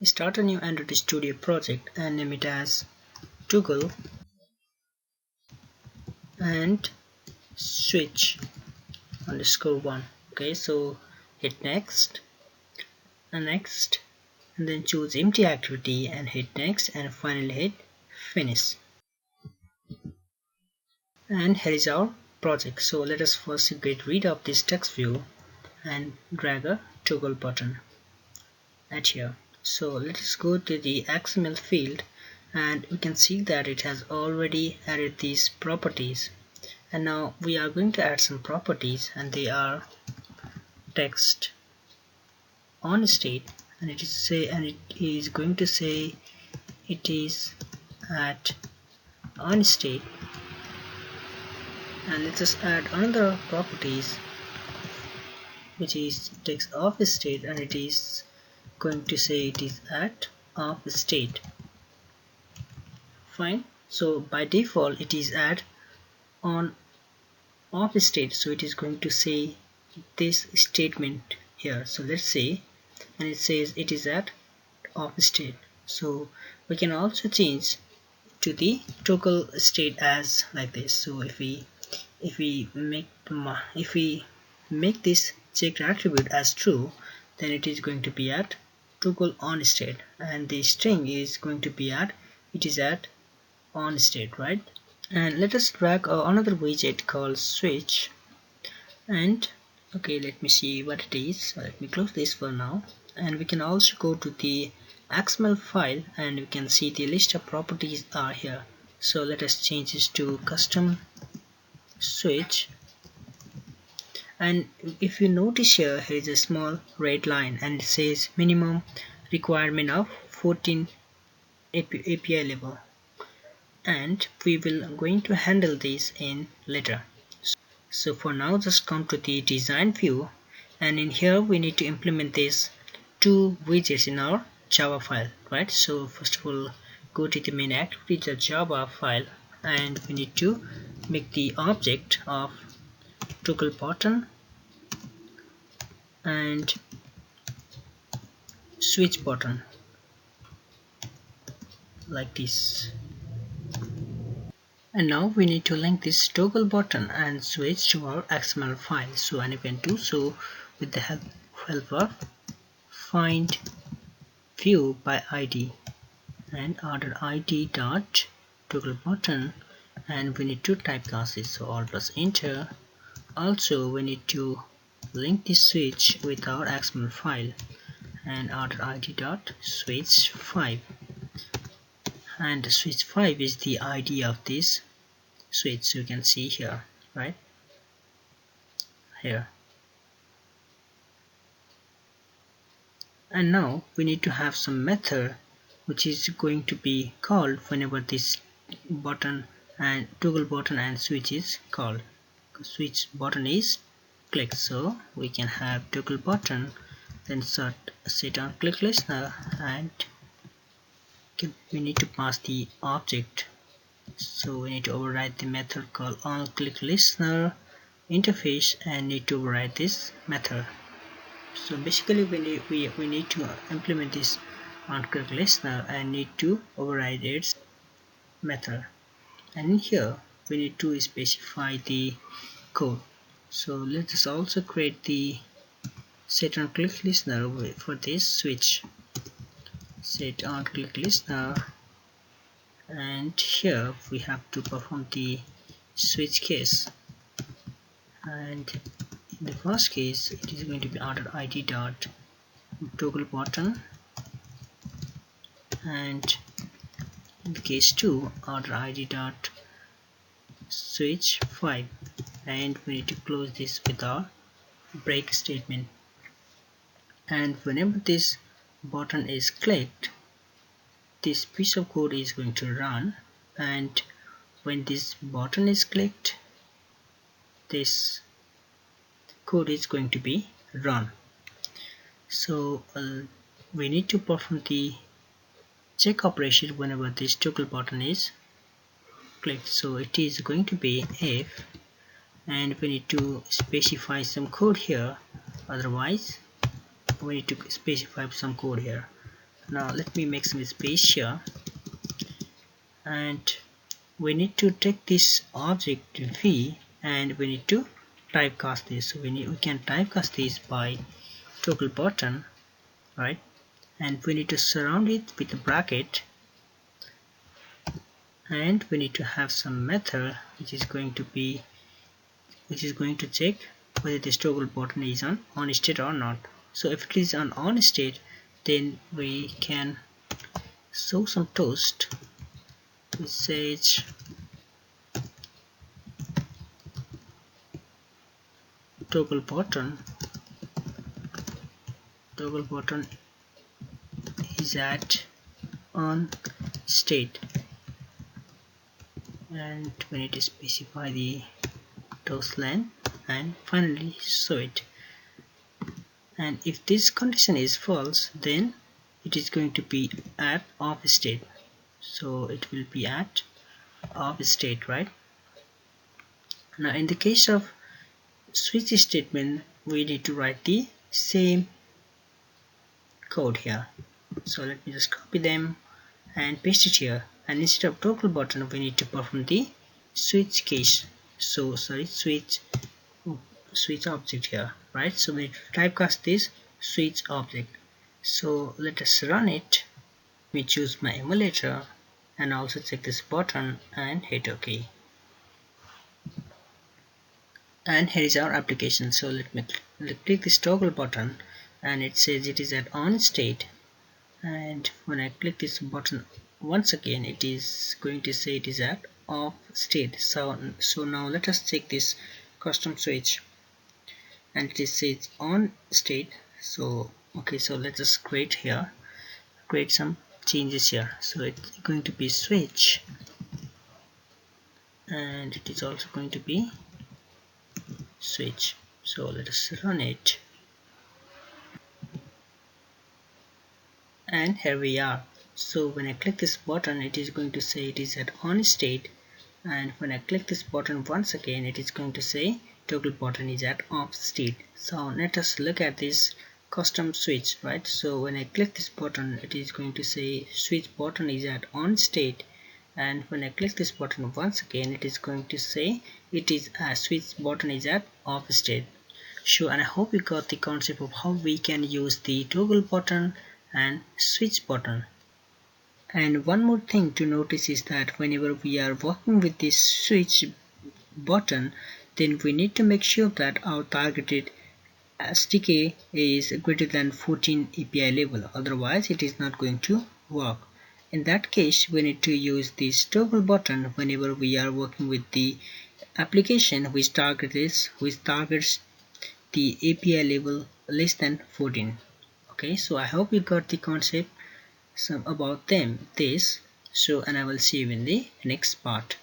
Start a new Android Studio project and name it as toggle and switch underscore one. Okay, so hit next and next, and then choose empty activity and hit next, and finally hit finish. And here is our project. So let us first get rid of this text view and drag a toggle button at here. So let us go to the XML field, and we can see that it has already added these properties. And now we are going to add some properties, and they are text on state, and it is going to say it is at on state. And let us add another properties which is text off state, and it is going to say it is at off state. Fine. So by default it is at on off state, so it is going to say this statement here. So let's say, and it says it is at off state. So we can also change to the toggle state as like this. So if we make this checked attribute as true, then it is going to be at toggle on state, and the string is going to be at it is at on state, right? And let us drag another widget called switch. And okay, let me see what it is. Let me close this for now, and we can also go to the XML file, and we can see the list of properties are here. So let us change this to custom switch. And if you notice here is a small red line, and it says minimum requirement of 14 API level, and we will going to handle this in later. So for now, just come to the design view, and in here we need to implement these two widgets in our Java file, right? So first of all, go to the main activity, the Java file, and we need to make the object of toggle button and switch button like this. And now we need to link this toggle button and switch to our XML file. So, and you can do so with the help of find view by ID and order ID dot toggle button, and we need to typecast this. So Alt plus Enter. Also, we need to link this switch with our XML file and order ID dot switch 5. And switch 5 is the ID of this switch, so you can see here, right here. And now we need to have some method which is going to be called whenever this button and toggle button and switch is called. Switch button is clicked, so we can have toggle button, then set on click listener, and we need to pass the object. So we need to override the method called on click listener interface, and need to override this method. So basically we need to implement this on click listener and need to override its method. And in here we need to specify the code. So let us also create the set on click listener for this switch. Set on click listener, and here we have to perform the switch case, and in the first case it is going to be order ID dot toggle button, and in case 2 order ID dot switch 5, and we need to close this with our break statement. And whenever this button is clicked, this piece of code is going to run, and when this button is clicked, this code is going to be run. So we need to perform the check operation whenever this toggle button is clicked. So it is going to be if, and we need to specify some code here, otherwise we need to specify some code here. Now let me make some space here, and we need to take this object v and we need to typecast this. So we can typecast this by toggle button, right? And we need to surround it with a bracket, and we need to have some method which is going to check whether this toggle button is on state or not. So if it is on state, then we can show some toast which says toggle button is at on state, and we need to specify the toast length and finally show it. And if this condition is false, then it is going to be at off state. So it will be at off state, right? Now in the case of switch statement, we need to write the same code here. So let me just copy them and paste it here, and instead of toggle button we need to perform the switch case. So sorry, switch object here, right? So we need to typecast this switch object. So let us run it. Let me choose my emulator and also check this button and hit OK. And here is our application. So let me click this toggle button, and it says it is at on state, and when I click this button once again, it is going to say it is at off state. So now let us check this custom switch, and it says on state. So okay, so let us create some changes here. So it's going to be switch, and it is also going to be switch. So let us run it, and here we are. So when I click this button, it is going to say it is at on state, and when I click this button once again, it is going to say toggle button is at off state. So let us look at this custom switch, right? So when I click this button, it is going to say switch button is at on state, and when I click this button once again, it is going to say it is switch button is at off state. Sure, and I hope you got the concept of how we can use the toggle button and switch button. And one more thing to notice is that whenever we are working with this switch button, then we need to make sure that our targeted SDK is greater than 14 API level, otherwise it is not going to work. In that case, we need to use this toggle button whenever we are working with the application which targets the API level less than 14. Okay, so I hope you got the concept about this. So, and I will see you in the next part.